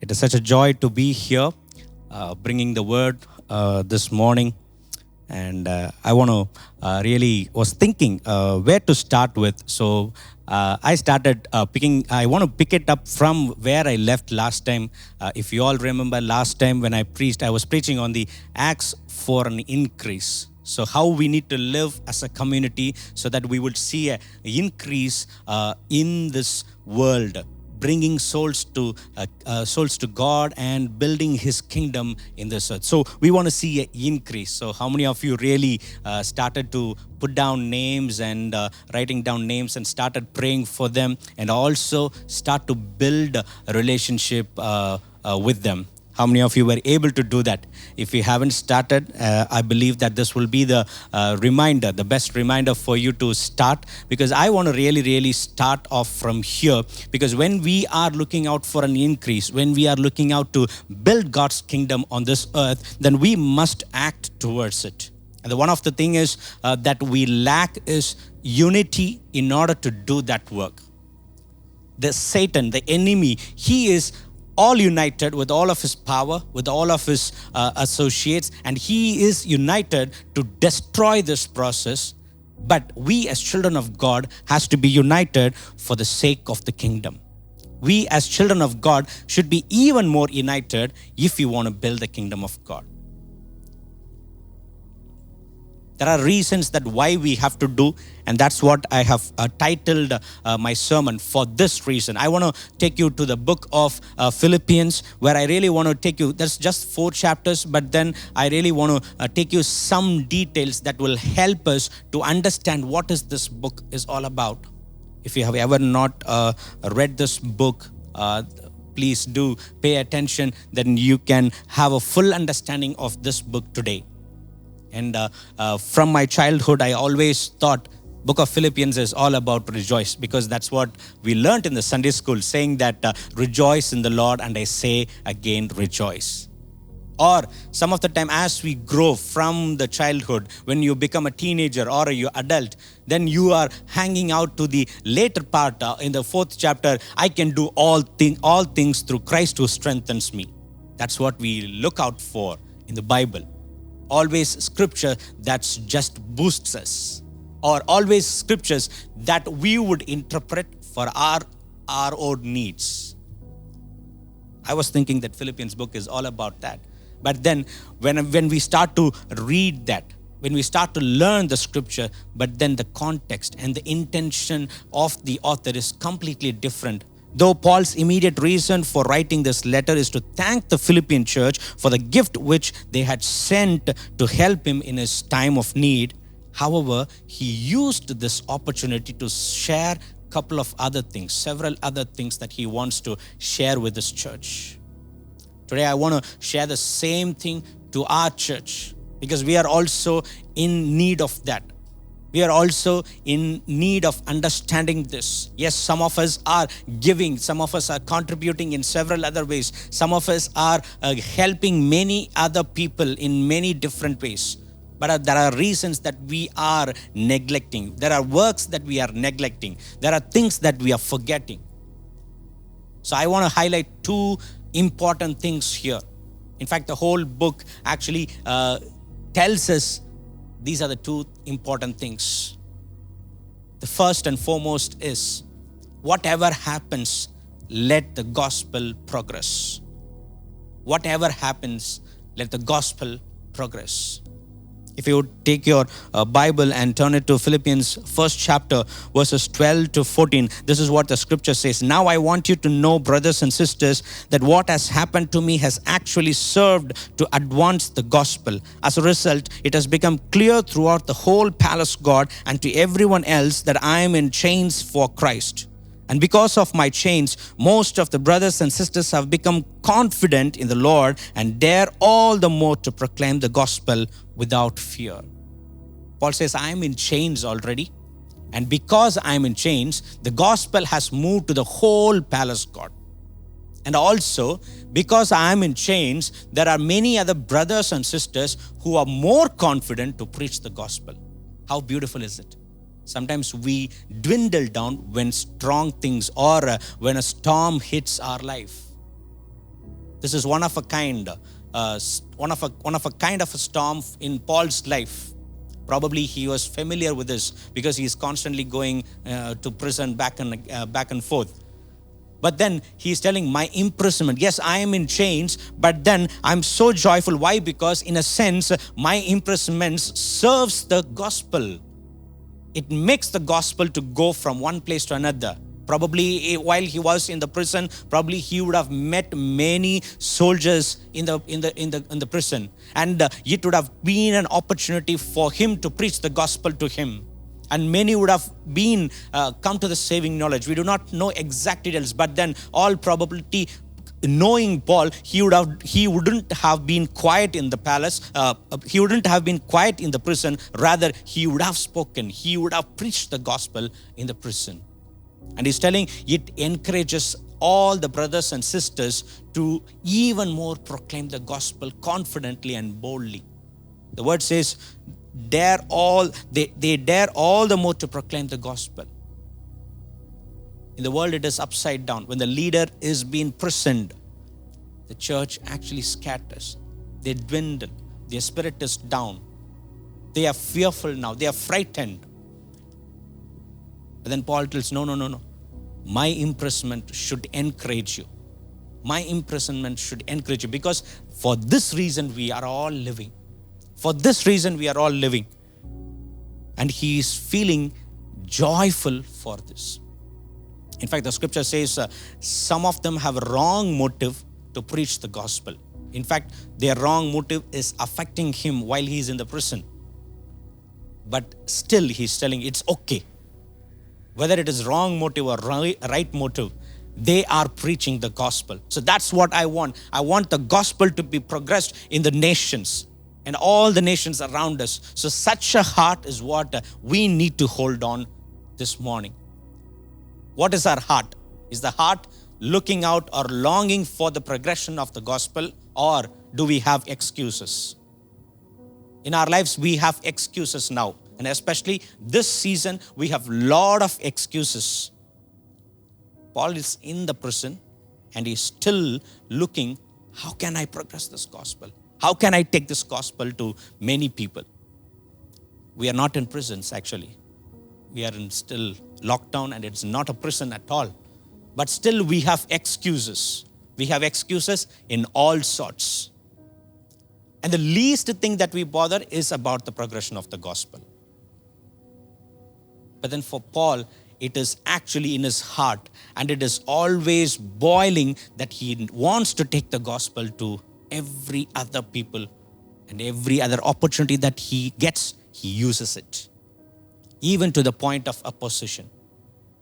It is such a joy to be here, bringing the word this morning. And I want to was thinking where to start with. So I started I want to pick it up from where I left last time. If you all remember last time when I preached, I was preaching on the Acts for an increase. So how we need to live as a community so that we would see an increase in this world, bringing souls to God and building His kingdom in this earth. So we want to see an increase. So how many of you really started to put down names and writing down names and started praying for them and also start to build a relationship with them? How many of you were able to do that? If you haven't started, I believe that this will be the reminder, the best reminder for you to start, because I want to really start off from here. Because when we are looking out for an increase, when we are looking out to build God's kingdom on this earth, then we must act towards it. And one of the things is that we lack is unity in order to do that work. The Satan, the enemy, he is all united with all of his power, with all of his associates, and he is united to destroy this process. But we as children of God has to be united for the sake of the kingdom. We as children of God should be even more united if we want to build the kingdom of God. There are reasons that why we have to do, and that's what I have titled my sermon for this reason. I want to take you to the book of Philippians, where I really want to take you. There's just 4 chapters, but then I really want to take you some details that will help us to understand what is this book is all about. If you have ever not read this book, please do pay attention. Then you can have a full understanding of this book today. And from my childhood, I always thought book of Philippians is all about rejoice, because that's what we learned in the Sunday school, saying that rejoice in the Lord, and I say again, rejoice. Or some of the time as we grow from the childhood, when you become a teenager or you adult, then you are hanging out to the later part in the 4th chapter, I can do all things through Christ who strengthens me. That's what we look out for in the Bible. Always scripture that's just boosts us, or always scriptures that we would interpret for our own needs. I was thinking that Philippians book is all about that. But then when we start to read that, when we start to learn the scripture, but then the context and the intention of the author is completely different. Though Paul's immediate reason for writing this letter is to thank the Philippian church for the gift which they had sent to help him in his time of need, however, he used this opportunity to share a couple of other things, several other things that he wants to share with this church. Today, I want to share the same thing to our church, because we are also in need of that. We are also in need of understanding this. Yes, some of us are giving, some of us are contributing in several other ways. Some of us are helping many other people in many different ways. But there are reasons that we are neglecting. There are works that we are neglecting. There are things that we are forgetting. So I want to highlight 2 important things here. In fact, the whole book actually tells us these are the 2 important things. The first and foremost is, whatever happens, let the gospel progress. Whatever happens, let the gospel progress. If you would take your Bible and turn it to Philippians 1st chapter, verses 12 to 14, this is what the scripture says. Now I want you to know, brothers and sisters, that what has happened to me has actually served to advance the gospel. As a result, it has become clear throughout the whole palace guard and to everyone else that I am in chains for Christ. And because of my chains, most of the brothers and sisters have become confident in the Lord and dare all the more to proclaim the gospel without fear. Paul says, I am in chains already. And because I am in chains, the gospel has moved to the whole palace guard. And also, because I am in chains, there are many other brothers and sisters who are more confident to preach the gospel. How beautiful is it? Sometimes we dwindle down when strong things or when a storm hits our life. This is one of a kind, one of a kind of a storm in Paul's life. Probably he was familiar with this because he is constantly going to prison back and forth. But then he's telling my imprisonment. Yes, I am in chains, but then I'm so joyful. Why? Because in a sense, my imprisonment serves the gospel. It makes the gospel to go from one place to another. Probably while he was in the prison, probably he would have met many soldiers in the prison, and it would have been an opportunity for him to preach the gospel to him. And many would have been come to the saving knowledge. We do not know exact details, but then all probability, knowing Paul, he wouldn't have been quiet in the palace. He wouldn't have been quiet in the prison. Rather, he would have spoken. He would have preached the gospel in the prison. And he's telling it encourages all the brothers and sisters to even more proclaim the gospel confidently and boldly. The word says, they dare all the more to proclaim the gospel. In the world, it is upside down. When the leader is being prisoned, the church actually scatters. They dwindle. Their spirit is down. They are fearful now. They are frightened. But then Paul tells, no. My imprisonment should encourage you. My imprisonment should encourage you, because for this reason we are all living. For this reason we are all living. And he is feeling joyful for this. In fact, the scripture says some of them have a wrong motive to preach the gospel. In fact, their wrong motive is affecting him while he is in the prison. But still he's telling it's okay. Whether it is wrong motive or right motive, they are preaching the gospel. So that's what I want. I want the gospel to be progressed in the nations and all the nations around us. So such a heart is what we need to hold on this morning. What is our heart? Is the heart looking out or longing for the progression of the gospel, or do we have excuses? In our lives, we have excuses now. And especially this season, we have a lot of excuses. Paul is in the prison and he's still looking, how can I progress this gospel? How can I take this gospel to many people? We are not in prisons actually. We are in still lockdown, and it's not a prison at all. But still we have excuses. We have excuses in all sorts. And the least thing that we bother is about the progression of the gospel. But then for Paul, it is actually in his heart, and it is always boiling that he wants to take the gospel to every other people, and every other opportunity that he gets, he uses it. Even to the point of opposition.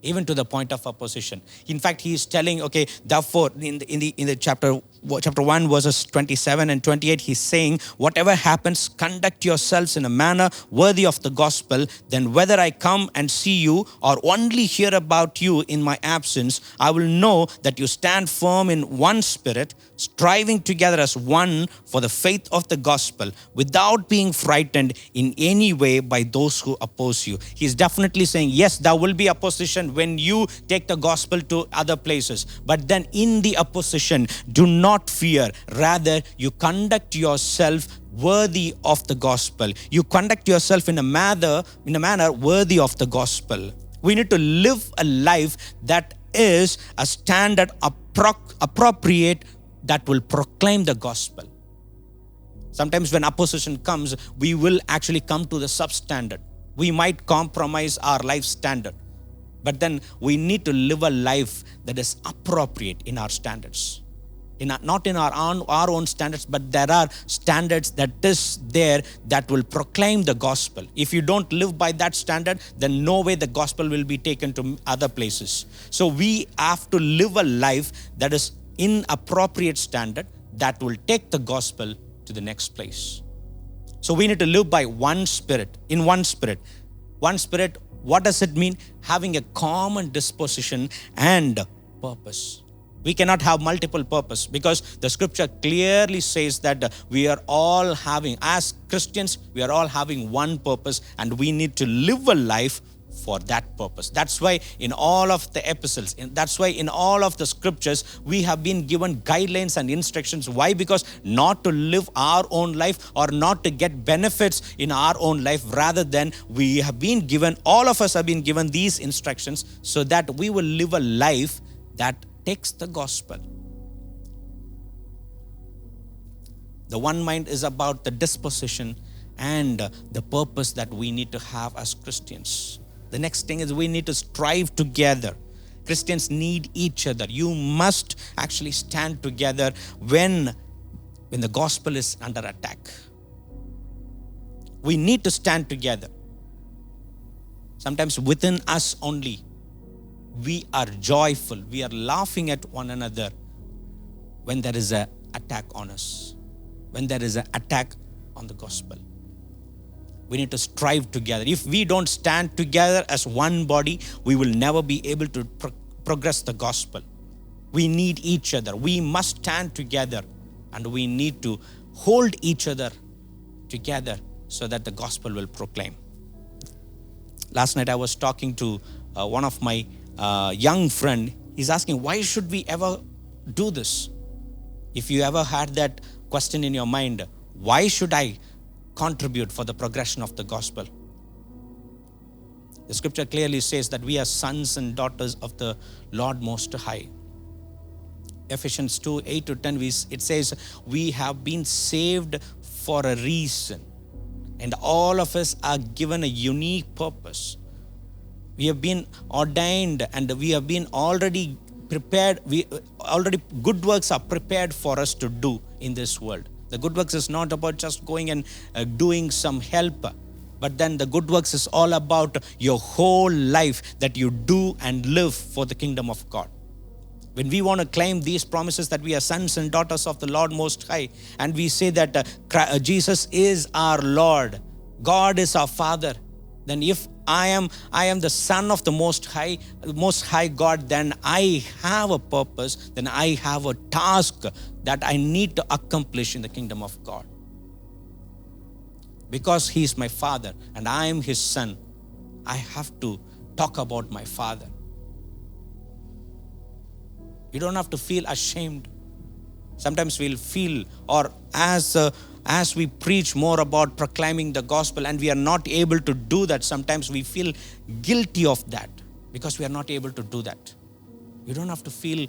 Even to the point of opposition. In fact, he is telling, okay, therefore, in the chapter 1, verses 27 and 28, he's saying, whatever happens, conduct yourselves in a manner worthy of the gospel. Then whether I come and see you or only hear about you in my absence, I will know that you stand firm in one spirit, striving together as one for the faith of the gospel, without being frightened in any way by those who oppose you. He's definitely saying, yes, there will be opposition when you take the gospel to other places. But then in the opposition, do not fear. Rather, you conduct yourself worthy of the gospel. You conduct yourself in a manner worthy of the gospel. We need to live a life that is a standard appropriate that will proclaim the gospel. Sometimes when opposition comes, we will actually come to the substandard. We might compromise our life standard. But then we need to live a life that is appropriate in our standards. Not in our own standards, but there are standards that is there that will proclaim the gospel. If you don't live by that standard, then no way the gospel will be taken to other places. So we have to live a life that is in appropriate standard that will take the gospel to the next place. So we need to live by one spirit, in one spirit. One spirit, what does it mean? Having a common disposition and purpose. We cannot have multiple purpose, because the scripture clearly says that we are all having, as Christians, we are all having one purpose, and we need to live a life for that purpose. That's why in all of the epistles, that's why in all of the scriptures, we have been given guidelines and instructions. Why? Because not to live our own life or not to get benefits in our own life, rather than we have been given, all of us have been given these instructions so that we will live a life that takes the gospel. The one mind is about the disposition and the purpose that we need to have as Christians. The next thing is we need to strive together. Christians need each other. You must actually stand together when the gospel is under attack. We need to stand together. Sometimes within us only, we are joyful. We are laughing at one another when there is an attack on us, when there is an attack on the gospel. We need to strive together. If we don't stand together as one body, we will never be able to progress the gospel. We need each other. We must stand together, and we need to hold each other together so that the gospel will proclaim. Last night I was talking to one of my young friend. He's asking, why should we ever do this? If you ever had that question in your mind, why should I contribute for the progression of the gospel? The scripture clearly says that we are sons and daughters of the Lord Most High. Ephesians 2, 8-10, it says, we have been saved for a reason. And all of us are given a unique purpose. We have been ordained and we have been already prepared. Good works are prepared for us to do in this world. The good works is not about just going and doing some help, but then the good works is all about your whole life that you do and live for the kingdom of God. When we want to claim these promises that we are sons and daughters of the Lord Most High, and we say that Jesus is our Lord, God is our Father, then if I am the son of the Most High God, then I have a purpose, then I have a task that I need to accomplish in the kingdom of God. Because He is my Father and I am His son, I have to talk about my Father. You don't have to feel ashamed. Sometimes we'll feel, or as we preach more about proclaiming the gospel and we are not able to do that, sometimes we feel guilty of that because we are not able to do that. You don't have to feel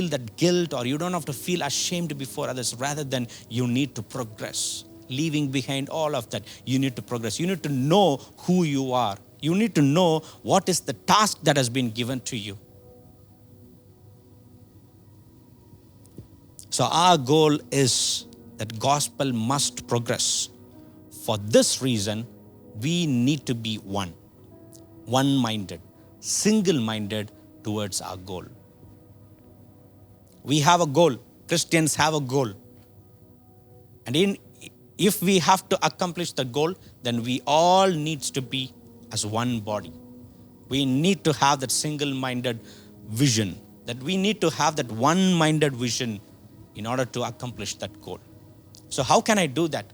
that guilt, or you don't have to feel ashamed before others. Rather than you need to progress. Leaving behind all of that, you need to progress. You need to know who you are. You need to know what is the task that has been given to you. So our goal is that gospel must progress. For this reason, we need to be one-minded, single-minded towards our goal. We have a goal. Christians have a goal. And if we have to accomplish the goal, then we all need to be as one body. We need to have that single-minded vision, that we need to have that one-minded vision in order to accomplish that goal. So how can I do that?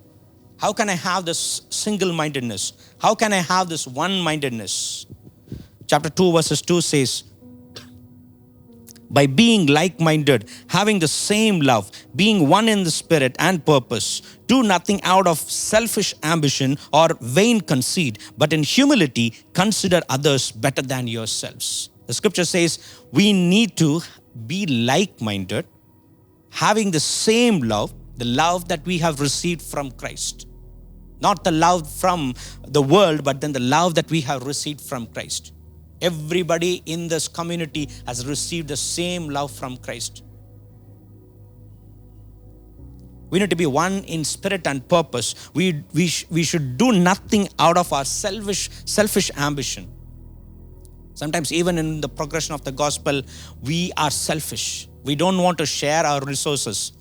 How can I have this single-mindedness? How can I have this one-mindedness? Chapter 2 verses 2 says, by being like-minded, having the same love, being one in the spirit and purpose, do nothing out of selfish ambition or vain conceit, but in humility consider others better than yourselves. The scripture says we need to be like-minded, having the same love, the love that we have received from Christ. Not the love from the world, but then the love that we have received from Christ. Everybody in this community has received the same love from Christ. We need to be one in spirit and purpose. We should do nothing out of our selfish ambition. Sometimes even in the progression of the gospel, we are selfish. We don't want to share our resources.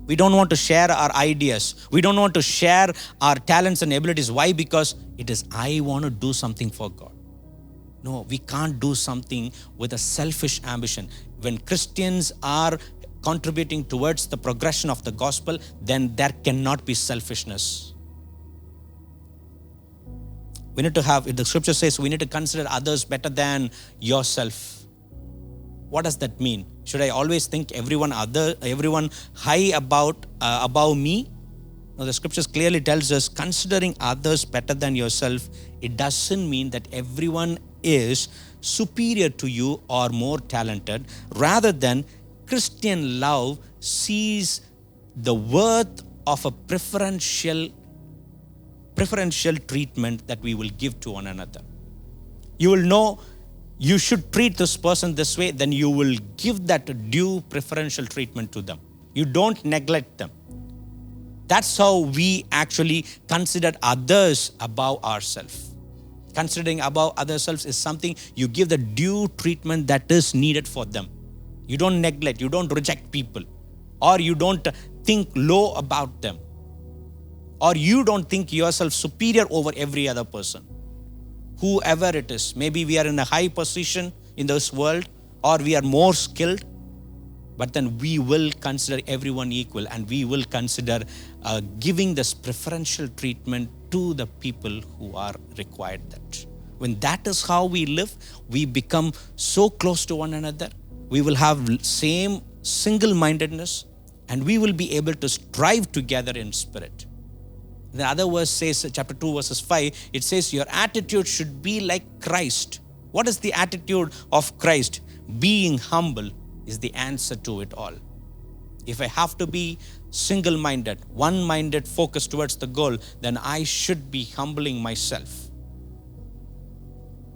We don't want to share our ideas. We don't want to share our talents and abilities. Why? Because it is, I want to do something for God. No, we can't do something with a selfish ambition. When Christians are contributing towards the progression of the gospel, then there cannot be selfishness. We need to have, the scripture says, we need to consider others better than yourself. What does that mean? Should I always think everyone high above me? No, the scriptures clearly tells us considering others better than yourself. It doesn't mean that everyone is superior to you or more talented. Rather than Christian love sees the worth of a preferential treatment that we will give to one another. You will know you should treat this person this way, then you will give that due preferential treatment to them. You don't neglect them. That's how we actually consider others above ourselves. Considering above ourselves is something you give the due treatment that is needed for them. You don't neglect, you don't reject people, or you don't think low about them, or you don't think yourself superior over every other person. Whoever it is, maybe we are in a high position in this world, or we are more skilled, but then we will consider everyone equal, and we will consider giving this preferential treatment to the people who are required that. When that is how we live, we become so close to one another. We will have same single-mindedness, and we will be able to strive together in spirit. The other verse says, chapter 2, verses 5, it says, your attitude should be like Christ. What is the attitude of Christ? Being humble is the answer to it all. If I have to be single-minded, one-minded, focused towards the goal, then I should be humbling myself.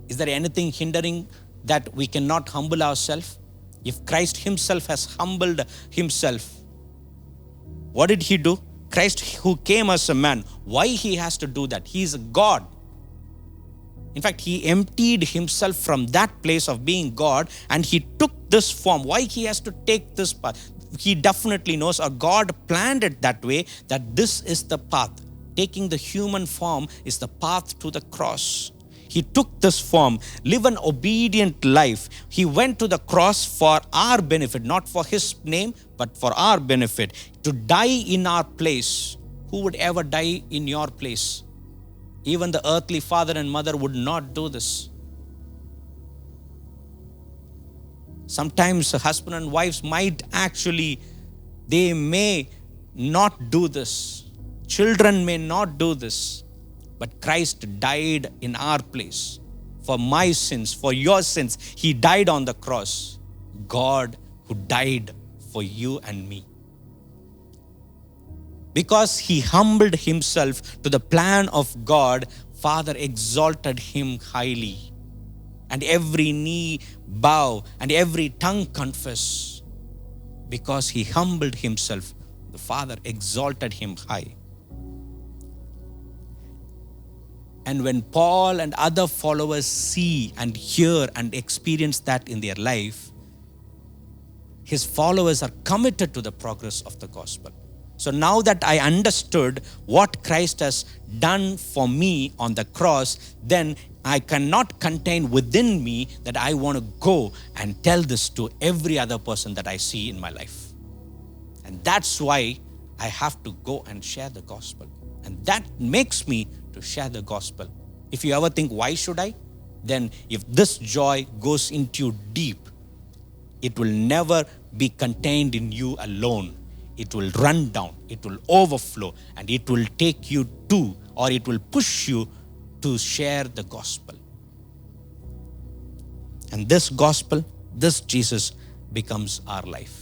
Is there anything hindering that we cannot humble ourselves? If Christ himself has humbled himself, what did he do? Christ who came as a man, why he has to do that? He is God. In fact, he emptied himself from that place of being God, and he took this form. Why he has to take this path? He definitely knows, or God planned it that way, that this is the path. Taking the human form is the path to the cross. He took this form, live an obedient life. He went to the cross for our benefit, not for his name, but for our benefit, to die in our place. Who would ever die in your place? Even the earthly father and mother would not do this. Sometimes husband and wives might actually, they may not do this. Children may not do this. But Christ died in our place. For my sins, for your sins, he died on the cross. God who died for you and me. Because he humbled himself to the plan of God, Father exalted him highly. And every knee bow and every tongue confess. Because he humbled himself, the Father exalted him high. And when Paul and other followers see and hear and experience that in their life, his followers are committed to the progress of the gospel. So now that I understood what Christ has done for me on the cross, then I cannot contain within me that I want to go and tell this to every other person that I see in my life. And that's why I have to go and share the gospel. And that makes me to share the gospel. If you ever think, why should I? Then if this joy goes into you deep, it will never be contained in you alone. It will run down, it will overflow, and it will take you to, or it will push you to share the gospel. And this gospel, this Jesus becomes our life.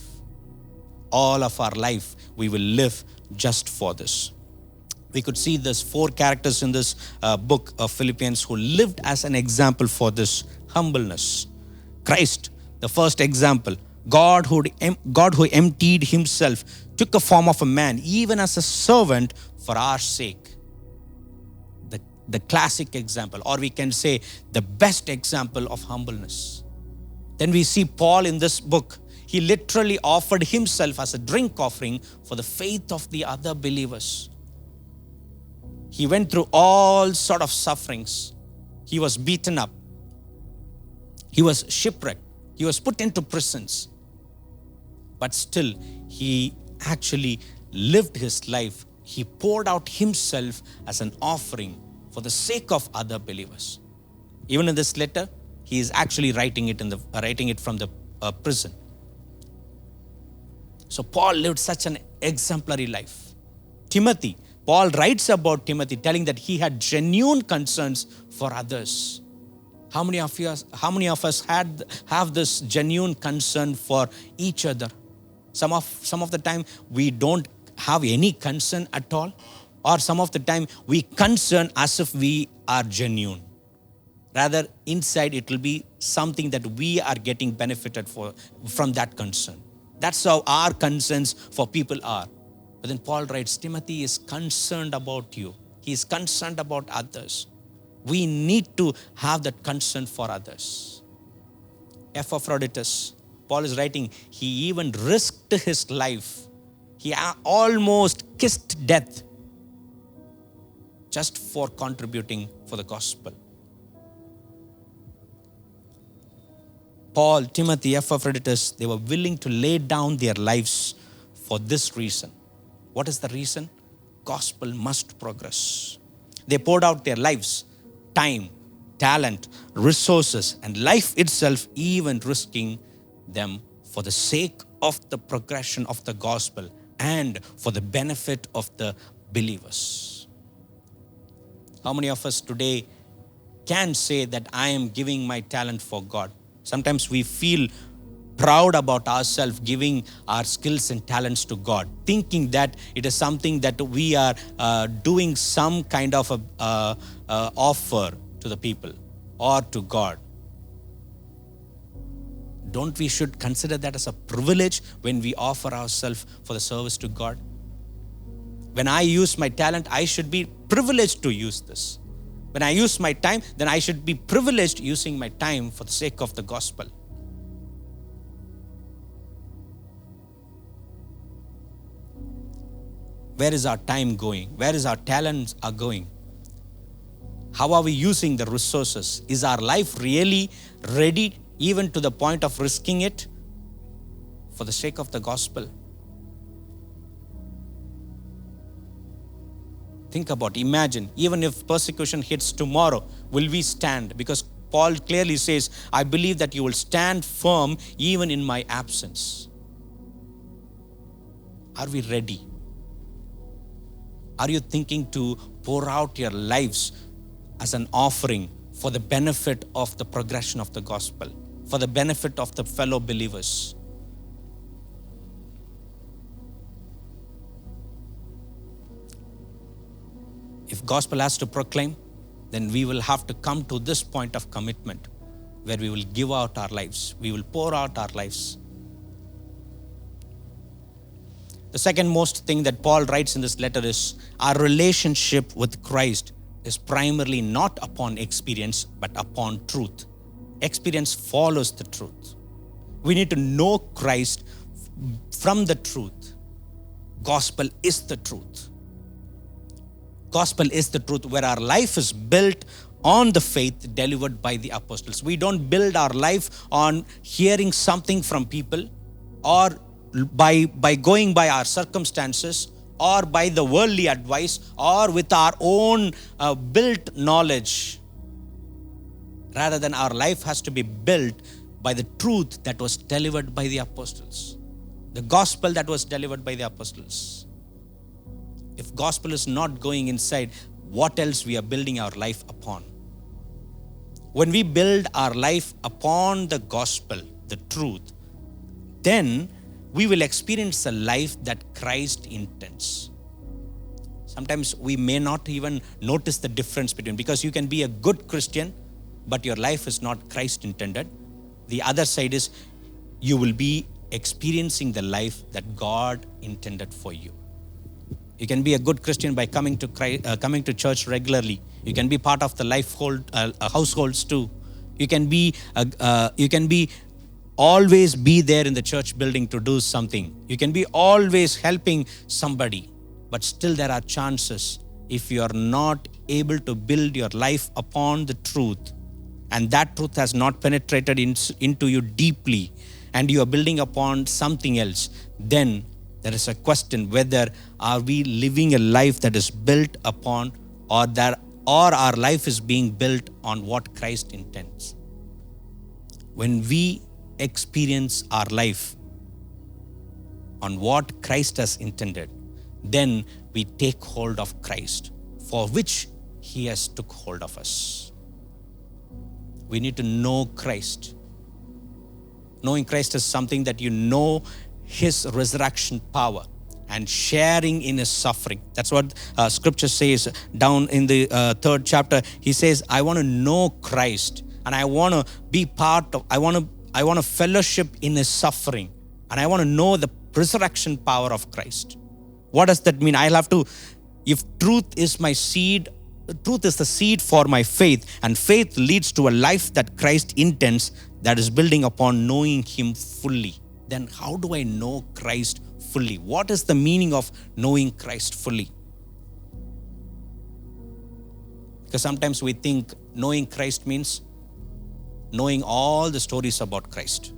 All of our life, we will live just for this. We could see these 4 characters in this book of Philippians who lived as an example for this humbleness. Christ, the first example. God who emptied himself, took a form of a man, even as a servant for our sake. The classic example, or we can say the best example of humbleness. Then we see Paul in this book. He literally offered himself as a drink offering for the faith of the other believers. He went through all sort of sufferings. He was beaten up. He was shipwrecked. He was put into prisons. But still, he actually lived his life. He poured out himself as an offering for the sake of other believers. Even in this letter, he is actually writing it from the prison. So Paul lived such an exemplary life. Timothy, Paul writes about Timothy, telling that he had genuine concerns for others. How many of us have this genuine concern for each other? Some of the time we don't have any concern at all, or some of the time we concern as if we are genuine. Rather, inside it will be something that we are getting benefited from that concern. That's how our concerns for people are. But then Paul writes, Timothy is concerned about you. He is concerned about others. We need to have that concern for others. Epaphroditus, Paul is writing, he even risked his life. He almost kissed death just for contributing for the gospel. Paul, Timothy, Epaphroditus, they were willing to lay down their lives for this reason. What is the reason? Gospel must progress. They poured out their lives, time, talent, resources, and life itself, even risking them for the sake of the progression of the gospel and for the benefit of the believers. How many of us today can say that I am giving my talent for God? Sometimes we feel proud about ourselves giving our skills and talents to God, thinking that it is something that we are doing some kind of a offer to the people or to God. Don't we should consider that as a privilege when we offer ourselves for the service to God? When I use my talent, I should be privileged to use this. When I use my time, then I should be privileged using my time for the sake of the gospel. Where is our time going? Where is our talents are going? How are we using the resources? Is our life really ready even to the point of risking it for the sake of the gospel? Think about, imagine, even if persecution hits tomorrow, will we stand? Because Paul clearly says, I believe that you will stand firm even in my absence. Are we ready? Are you thinking to pour out your lives as an offering for the benefit of the progression of the gospel, for the benefit of the fellow believers? If gospel has to proclaim, then we will have to come to this point of commitment where we will give out our lives. We will pour out our lives. The second most thing that Paul writes in this letter is our relationship with Christ is primarily not upon experience, but upon truth. Experience follows the truth. We need to know Christ from the truth. Gospel is the truth. Gospel is the truth, where our life is built on the faith delivered by the apostles. We don't build our life on hearing something from people, or by going by our circumstances, or by the worldly advice, or with our own built knowledge. Rather than our life has to be built by the truth that was delivered by the apostles. The gospel that was delivered by the apostles. If gospel is not going inside, what else we are building our life upon? When we build our life upon the gospel, the truth, then we will experience a life that Christ intends. Sometimes we may not even notice the difference between, because you can be a good Christian, but your life is not Christ intended. The other side is you will be experiencing the life that God intended for you. You can be a good Christian by coming to church regularly. You can be part of the households too. You can be always be there in the church building to do something. You can be always helping somebody, but still there are chances if you are not able to build your life upon the truth, and that truth has not penetrated into you deeply, and you are building upon something else, then there is a question whether are we living a life that is built upon, or that or our life is being built on what Christ intends. When we experience our life on what Christ has intended, then we take hold of Christ, for which He has took hold of us. We need to know Christ. Knowing Christ is something that you know His resurrection power and sharing in His suffering. That's what Scripture says down in the 3rd chapter. He says, I want to know Christ, and I want to be part of, I want to fellowship in His suffering, and I want to know the resurrection power of Christ. What does that mean? I'll have to, if truth is my seed, truth is the seed for my faith, and faith leads to a life that Christ intends, that is building upon knowing Him fully. Then how do I know Christ fully? What is the meaning of knowing Christ fully? Because sometimes we think knowing Christ means knowing all the stories about Christ.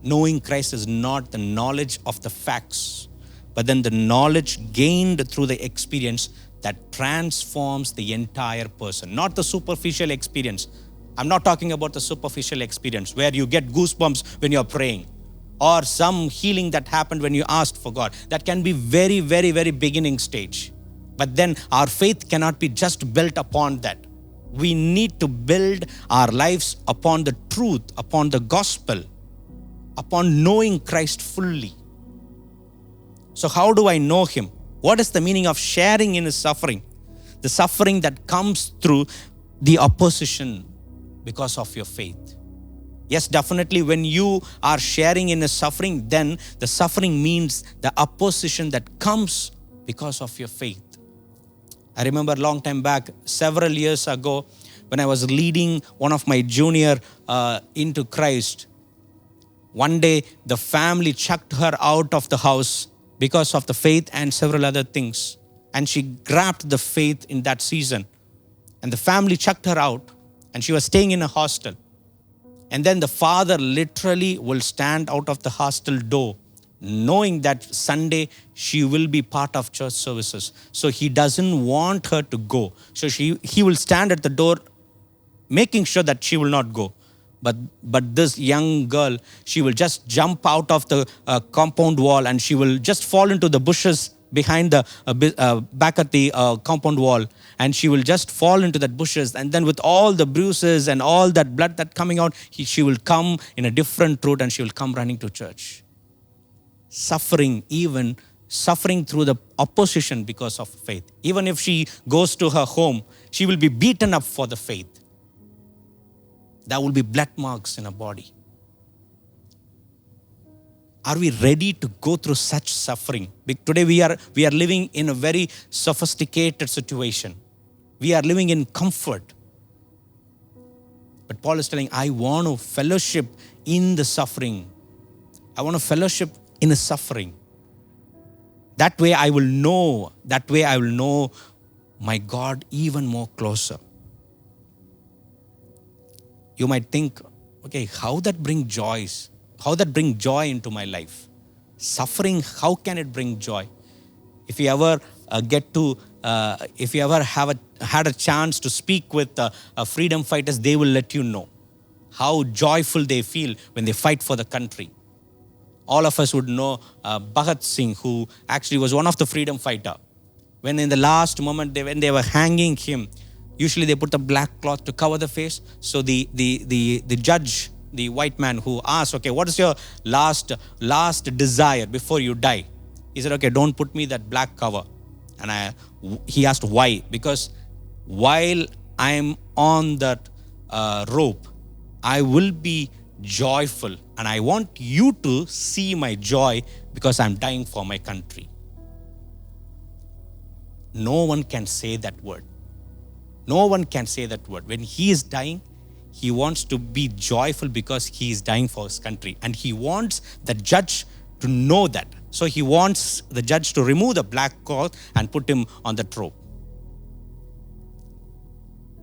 Knowing Christ is not the knowledge of the facts, but then the knowledge gained through the experience that transforms the entire person, not the superficial experience. I'm not talking about the superficial experience where you get goosebumps when you're praying, or some healing that happened when you asked for God. That can be very, very, very beginning stage. But then our faith cannot be just built upon that. We need to build our lives upon the truth, upon the gospel, upon knowing Christ fully. So how do I know Him? What is the meaning of sharing in His suffering? The suffering that comes through the opposition because of your faith. Yes, definitely when you are sharing in His suffering, then the suffering means the opposition that comes because of your faith. I remember a long time back, several years ago, when I was leading one of my junior into Christ. One day, the family chucked her out of the house because of the faith and several other things. And she grabbed the faith in that season. And the family chucked her out, and she was staying in a hostel. And then the father literally will stand out of the hostel door, knowing that Sunday she will be part of church services. So he doesn't want her to go. So he will stand at the door, making sure that she will not go. But this young girl, she will just jump out of the compound wall, and she will just fall into the bushes behind the back at the compound wall, and she will just fall into that bushes, and then with all the bruises and all that blood that coming out, she will come in a different route, and she will come running to church. Suffering through the opposition because of faith. Even if she goes to her home, she will be beaten up for the faith. There will be blood marks in her body. Are we ready to go through such suffering? Today we are living in a very sophisticated situation. We are living in comfort. But Paul is telling, I want to fellowship in the suffering. I want to fellowship in the suffering. That way I will know my God even more closer. You might think, okay, how that bring joy into my life? Suffering, how can it bring joy? If you ever had a chance to speak with freedom fighters, they will let you know how joyful they feel when they fight for the country. All of us would know Bhagat Singh, who actually was one of the freedom fighter. When in the last moment, when they were hanging him, usually they put a black cloth to cover the face. So the judge, the white man who asked, okay, what is your last desire before you die? He said, okay, don't put me that black cover. And he asked why? Because while I'm on that rope, I will be joyful, and I want you to see my joy because I'm dying for my country. No one can say that word. No one can say that word. When he is dying, he wants to be joyful because he is dying for his country. And he wants the judge to know that. So he wants the judge to remove the black cloth and put him on the rope.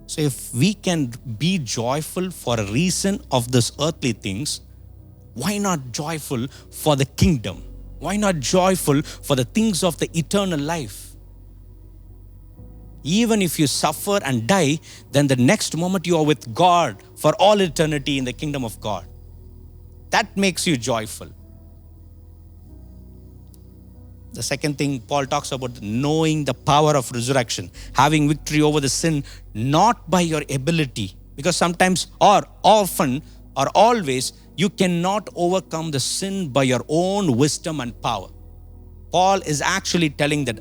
So if we can be joyful for a reason of these earthly things, why not joyful for the kingdom? Why not joyful for the things of the eternal life? Even if you suffer and die, then the next moment you are with God for all eternity in the kingdom of God. That makes you joyful. The second thing Paul talks about, knowing the power of resurrection, having victory over the sin, not by your ability, because sometimes or often or always you cannot overcome the sin by your own wisdom and power. Paul is actually telling that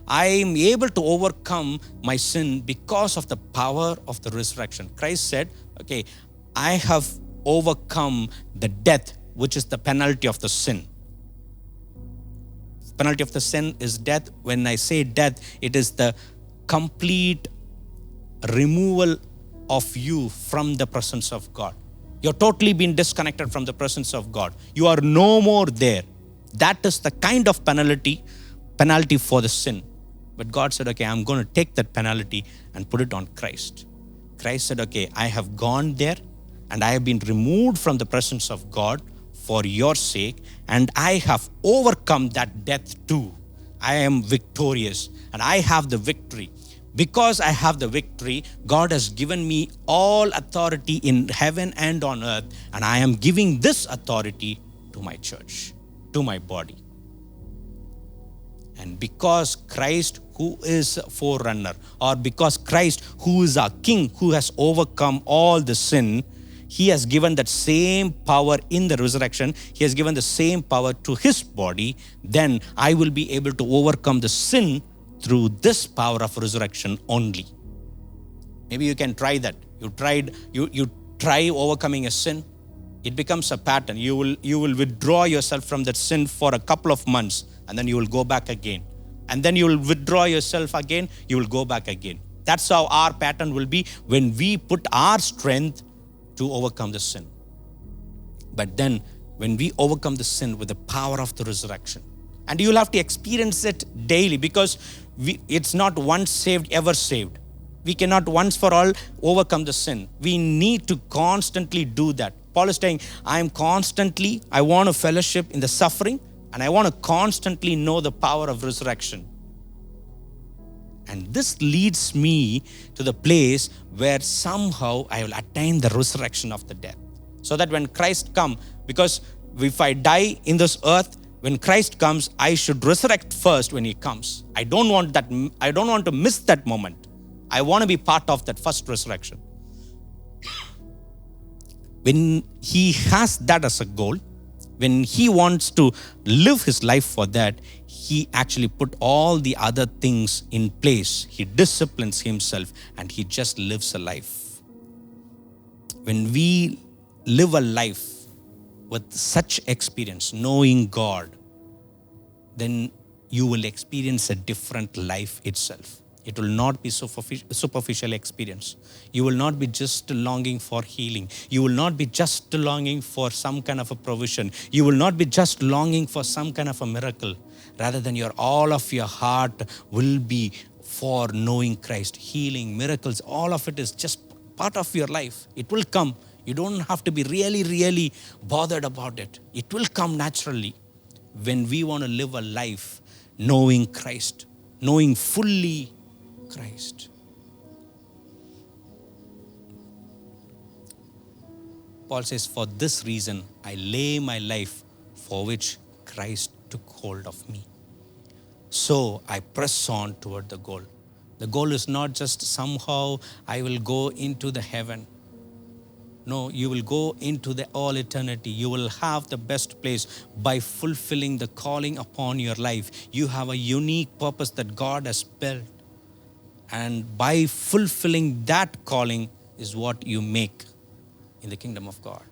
I am able to overcome my sin because of the power of the resurrection. Christ said, okay, I have overcome the death, which is the penalty of the sin. Penalty of the sin is death. When I say death, it is the complete removal of you from the presence of God. You're totally been disconnected from the presence of God. You are no more there. That is the kind of penalty for the sin. But God said, okay, I'm going to take that penalty and put it on Christ. Christ said, okay, I have gone there and I have been removed from the presence of God for your sake, and I have overcome that death too. I am victorious and I have the victory. Because I have the victory, God has given me all authority in heaven and on earth, and I am giving this authority to my church, to my body. And because Christ, who is a forerunner, or because Christ, who is our King, who has overcome all the sin, He has given that same power in the resurrection. He has given the same power to His body. Then I will be able to overcome the sin through this power of resurrection only. Maybe you can try that. You try overcoming a sin. It becomes a pattern. You will withdraw yourself from that sin for a couple of months, and then you will go back again. And then you will withdraw yourself again, you will go back again. That's how our pattern will be when we put our strength to overcome the sin. But then when we overcome the sin with the power of the resurrection, and you will have to experience it daily, because it's not once saved, ever saved. We cannot once for all overcome the sin. We need to constantly do that. Paul is saying, I want to fellowship in the suffering, and I want to constantly know the power of resurrection. And this leads me to the place where somehow I will attain the resurrection of the dead. So that when Christ comes, because if I die in this earth, when Christ comes, I should resurrect first when He comes. I don't want to miss that moment. I want to be part of that first resurrection. When He has that as a goal, when He wants to live His life for that, He actually put all the other things in place. He disciplines Himself and He just lives a life. When we live a life with such experience, knowing God, then you will experience a different life itself. It will not be superficial experience. You will not be just longing for healing. You will not be just longing for some kind of a provision. You will not be just longing for some kind of a miracle. Rather than all of your heart will be for knowing Christ, healing, miracles. All of it is just part of your life. It will come. You don't have to be really, really bothered about it. It will come naturally when we want to live a life knowing Christ, knowing fully Christ. Paul says, for this reason, I lay my life for which Christ took hold of me. So I press on toward the goal. The goal is not just somehow I will go into the heaven. No, you will go into the all eternity. You will have the best place by fulfilling the calling upon your life. You have a unique purpose that God has built. And by fulfilling that calling is what you make in the kingdom of God.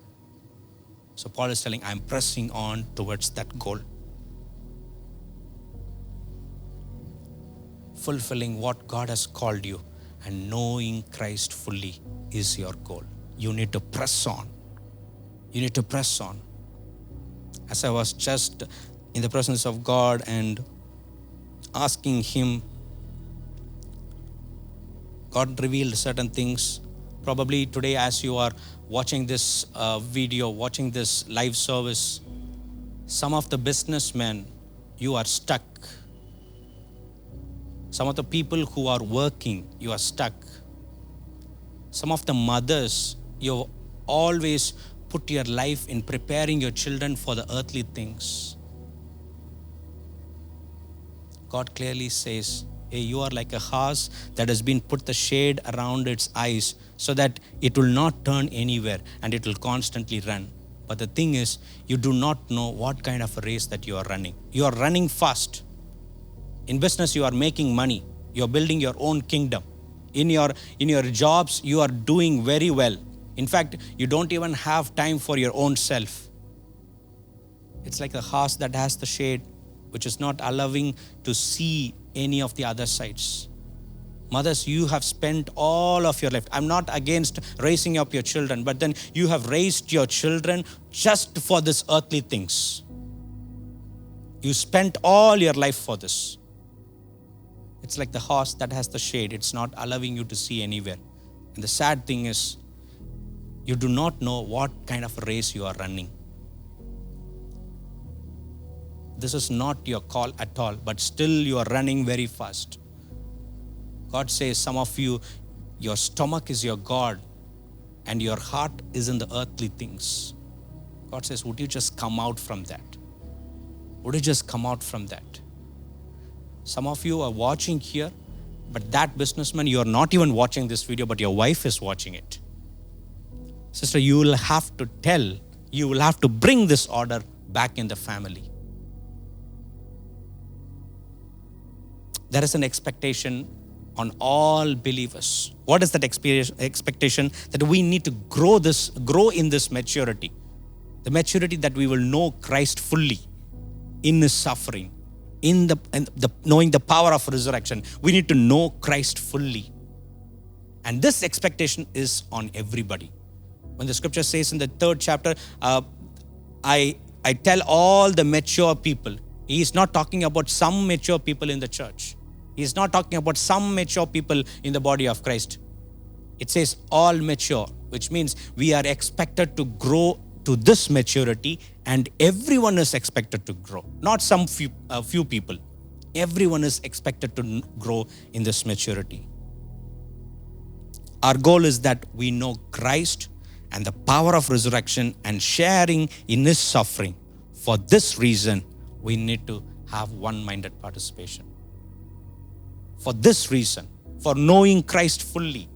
So Paul is telling, I'm pressing on towards that goal. Fulfilling what God has called you and knowing Christ fully is your goal. You need to press on. You need to press on. As I was just in the presence of God and asking Him, God revealed certain things. Probably today as you are watching this video, watching this live service, some of the businessmen, you are stuck. Some of the people who are working, you are stuck. Some of the mothers, you always put your life in preparing your children for the earthly things. God clearly says, hey, you are like a horse that has been put the shade around its eyes so that it will not turn anywhere and it will constantly run. But the thing is, you do not know what kind of a race that you are running. You are running fast. In business, you are making money. You are building your own kingdom. In your jobs, you are doing very well. In fact, you don't even have time for your own self. It's like a horse that has the shade, which is not allowing to see any of the other sides. Mothers, you have spent all of your life. I'm not against raising up your children, but then you have raised your children just for this earthly things. You spent all your life for this. It's like the horse that has the shade. It's not allowing you to see anywhere. And the sad thing is, you do not know what kind of a race you are running. This is not your call at all, but still you are running very fast. God says, some of you, your stomach is your God and your heart is in the earthly things. God says, would you just come out from that? Would you just come out from that? Some of you are watching here, but that businessman, you are not even watching this video, but your wife is watching it. Sister, you will have to bring this order back in the family. There is an expectation on all believers. What is that expectation? That we need to grow in this maturity. The maturity that we will know Christ fully in His suffering, in the knowing the power of resurrection. We need to know Christ fully. And this expectation is on everybody. When the scripture says in the 3rd chapter, I tell all the mature people. He is not talking about some mature people in the church. He is not talking about some mature people in the body of Christ. It says all mature, which means we are expected to grow to this maturity, and everyone is expected to grow. Not some few people. Everyone is expected to grow in this maturity. Our goal is that we know Christ and the power of resurrection and sharing in His suffering. For this reason, we need to have one-minded participation. For this reason, for knowing Christ fully,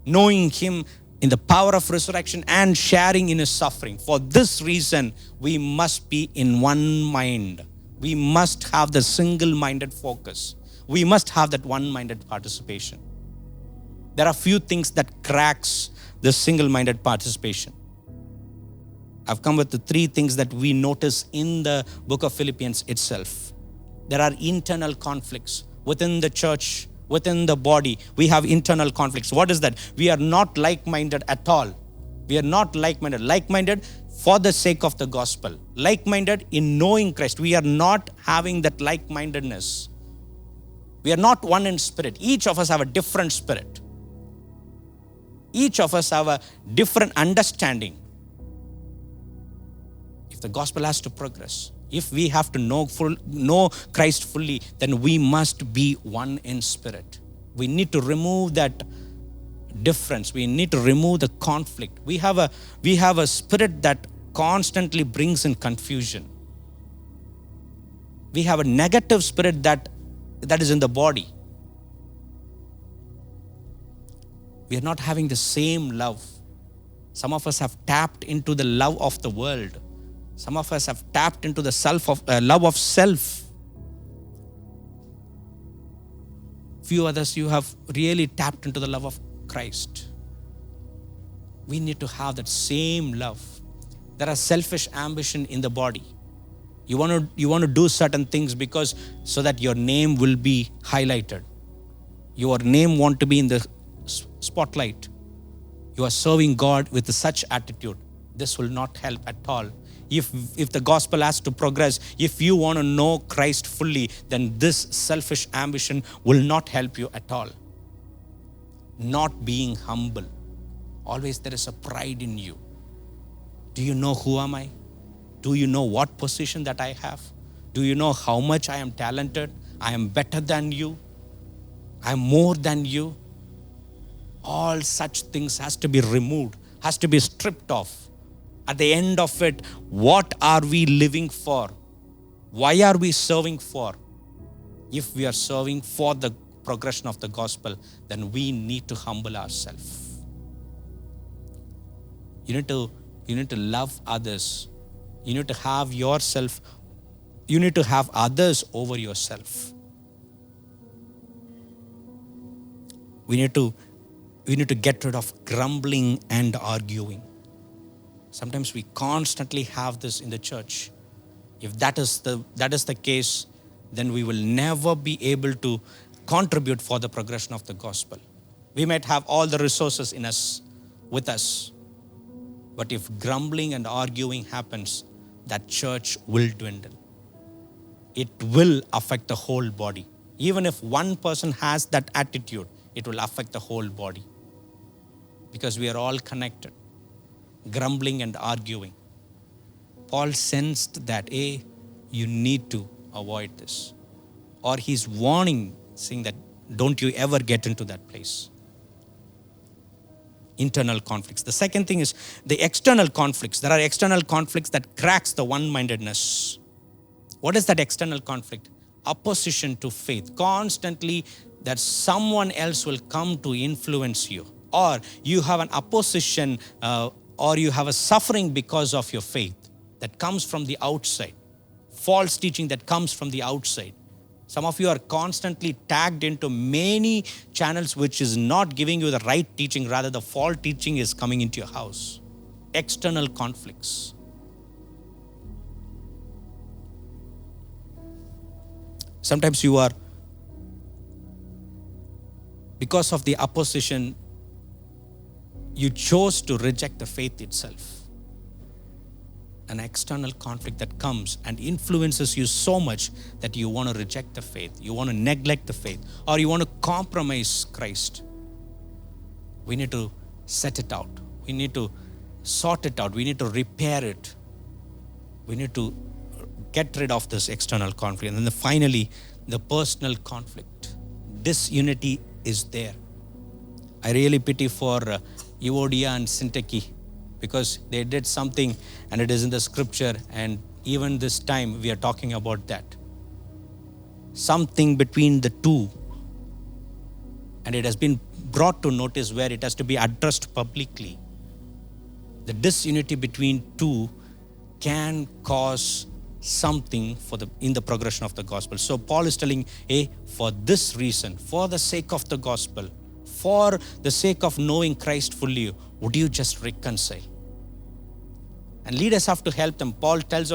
knowing Him in the power of resurrection and sharing in His suffering. For this reason, we must be in one mind. We must have the single-minded focus. We must have that one-minded participation. There are few things that cracks this single-minded participation. I've come with the 3 things that we notice in the book of Philippians itself. There are internal conflicts within the church, within the body. We have internal conflicts. What is that? We are not like-minded at all. We are not like-minded. Like-minded for the sake of the gospel. Like-minded in knowing Christ. We are not having that like-mindedness. We are not one in spirit. Each of us have a different spirit. Each of us have a different understanding. If the gospel has to progress, if we have to know Christ fully, then we must be one in spirit. We need to remove that difference. We need to remove the conflict. We have a spirit that constantly brings in confusion. We have a negative spirit that is in the body. We are not having the same love. Some of us have tapped into the love of the world. Some of us have tapped into the love of self. Few others, you have really tapped into the love of Christ. We need to have that same love. There are selfish ambition in the body. You want to do certain things because so that your name will be highlighted. Your name want to be in the spotlight. You are serving God with such attitude. This will not help at all. If the gospel has to progress, if you want to know Christ fully, then this selfish ambition will not help you at all. Not being humble. Always there is a pride in you. Do you know who am I? Do you know what position that I have? Do you know how much I am talented? I am better than you. I'm more than you. All such things has to be removed, has to be stripped off. At the end of it, what are we living for? Why are we serving for? If we are serving for the progression of the gospel, then we need to humble ourselves. You need to love others. You need to have yourself, you need to have others over yourself. We need to get rid of grumbling and arguing. Sometimes we constantly have this in the church. If that is the case, then we will never be able to contribute for the progression of the gospel. We might have all the resources with us, but if grumbling and arguing happens, that church will dwindle. It will affect the whole body. Even if one person has that attitude, it will affect the whole body, because we are all connected. Grumbling and arguing. Paul sensed that, you need to avoid this. Or he's warning, saying that don't you ever get into that place. Internal conflicts. The second thing is the external conflicts. There are external conflicts that cracks the one-mindedness. What is that external conflict? Opposition to faith. Constantly that someone else will come to influence you, or you have an opposition, or you have a suffering because of your faith that comes from the outside. False teaching that comes from the outside. Some of you are constantly tagged into many channels which is not giving you the right teaching, rather the false teaching is coming into your house. External conflicts. Sometimes you are, because of the opposition, you chose to reject the faith itself. An external conflict that comes and influences you so much that you want to reject the faith, you want to neglect the faith, or you want to compromise Christ. We need to set it out. We need to sort it out. We need to repair it. We need to get rid of this external conflict. And then finally, the personal conflict. Disunity is there. I really pity for Euodia and Syntyche, because they did something and it is in the scripture, and even this time we are talking about that. Something between the two, and it has been brought to notice where it has to be addressed publicly. The disunity between two can cause something in the progression of the gospel. So Paul is telling, for this reason, for the sake of the gospel, for the sake of knowing Christ fully, would you just reconcile? And leaders have to help them. Paul tells,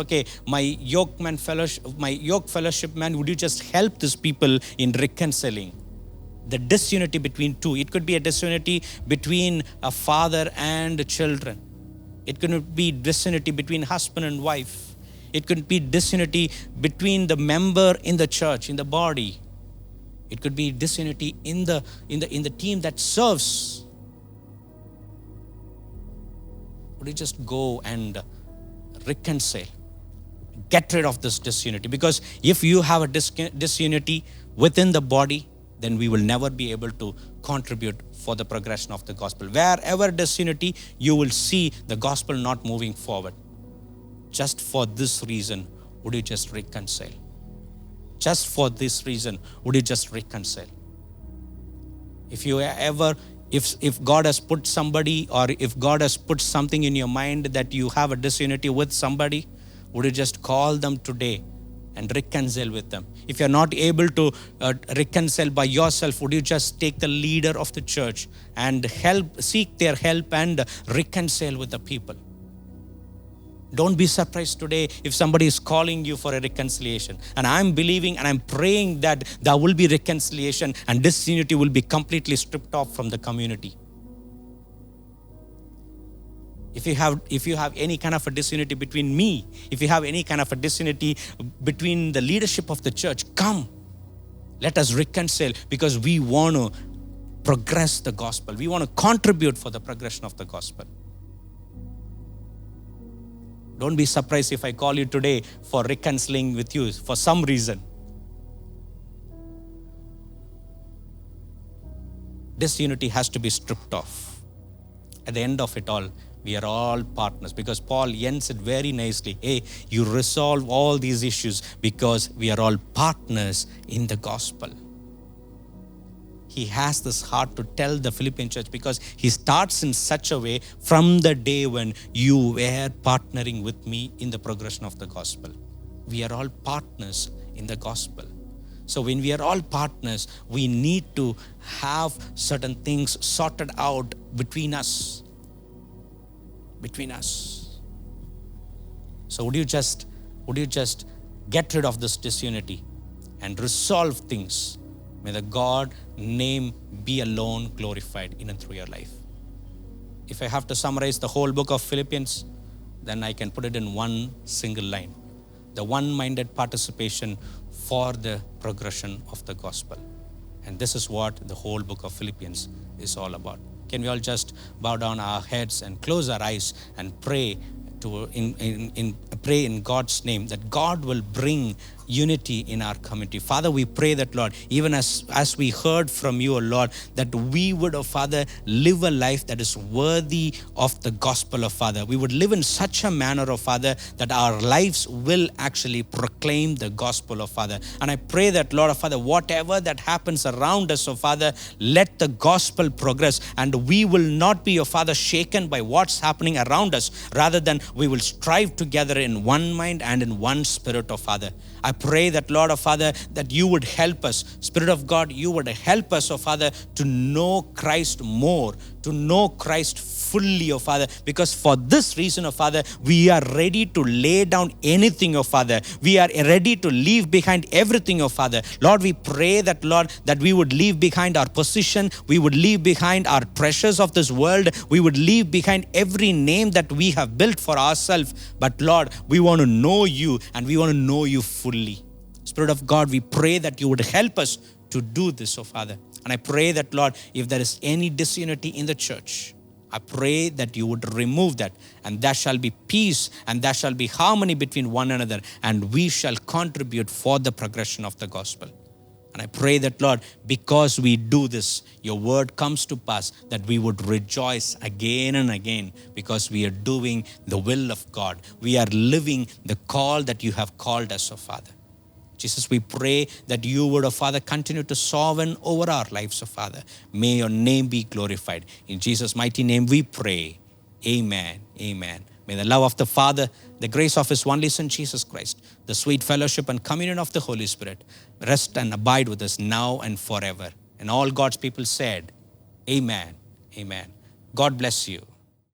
my yoke fellowship man, would you just help these people in reconciling? The disunity between two. It could be a disunity between a father and children. It could be disunity between husband and wife. It could be disunity between the member in the church, in the body. It could be disunity in the team that serves. Would you just go and reconcile? Get rid of this disunity. Because if you have a disunity within the body, then we will never be able to contribute for the progression of the gospel. Wherever disunity, you will see the gospel not moving forward. Just for this reason, would you just reconcile? Just for this reason, would you just reconcile? If God has put somebody, or if God has put something in your mind that you have a disunity with somebody, would you just call them today and reconcile with them? If you're not able to reconcile by yourself, would you just take the leader of the church and seek their help and reconcile with the people? Don't be surprised today if somebody is calling you for a reconciliation. And I'm believing and I'm praying that there will be reconciliation and disunity will be completely stripped off from the community. If you have any kind of a disunity between me, if you have any kind of a disunity between the leadership of the church, come. Let us reconcile, because we want to progress the gospel. We want to contribute for the progression of the gospel. Don't be surprised if I call you today for reconciling with you for some reason. Disunity has to be stripped off. At the end of it all, we are all partners, because Paul ends it very nicely. Hey, you resolve all these issues because we are all partners in the gospel. He has this heart to tell the Philippian church, because he starts in such a way from the day when you were partnering with me in the progression of the gospel. We are all partners in the gospel. So when we are all partners, we need to have certain things sorted out between us. Between us. So would you just get rid of this disunity and resolve things? May the God name be alone glorified in and through your life. If I have to summarize the whole book of Philippians, then I can put it in one single line: the one-minded participation for the progression of the gospel. And this is what the whole book of Philippians is all about. Can we all just bow down our heads and close our eyes and pray pray in God's name that God will bring unity in our community. Father, we pray that, Lord, even as we heard from you, O Lord, that we would, O Father, live a life that is worthy of the gospel, O Father. We would live in such a manner, O Father, that our lives will actually proclaim the gospel, O Father. And I pray that, Lord, O Father, whatever that happens around us, O Father, let the gospel progress, and we will not be, O Father, shaken by what's happening around us. Rather than we will strive together in one mind and in one spirit, O Father. I pray that, Lord, O Father, that you would help us. Spirit of God, you would help us, O Father, to know Christ more, to know Christ fully, O Father, because for this reason, O Father, we are ready to lay down anything, O Father. We are ready to leave behind everything, O Father. Lord, we pray that, Lord, that we would leave behind our position, we would leave behind our treasures of this world, we would leave behind every name that we have built for ourselves. But Lord, we want to know you, and we want to know you fully. Spirit of God, we pray that you would help us to do this, O Father. And I pray that, Lord, if there is any disunity in the church, I pray that you would remove that, and there shall be peace and there shall be harmony between one another, and we shall contribute for the progression of the gospel. And I pray that, Lord, because we do this, your word comes to pass, that we would rejoice again and again, because we are doing the will of God. We are living the call that you have called us, O Father. Jesus, we pray that you would, O Father, continue to sovereign over our lives, O Father. May your name be glorified. In Jesus' mighty name we pray. Amen. Amen. May the love of the Father, the grace of his only Son, Jesus Christ, the sweet fellowship and communion of the Holy Spirit rest and abide with us now and forever. And all God's people said, Amen. Amen. God bless you.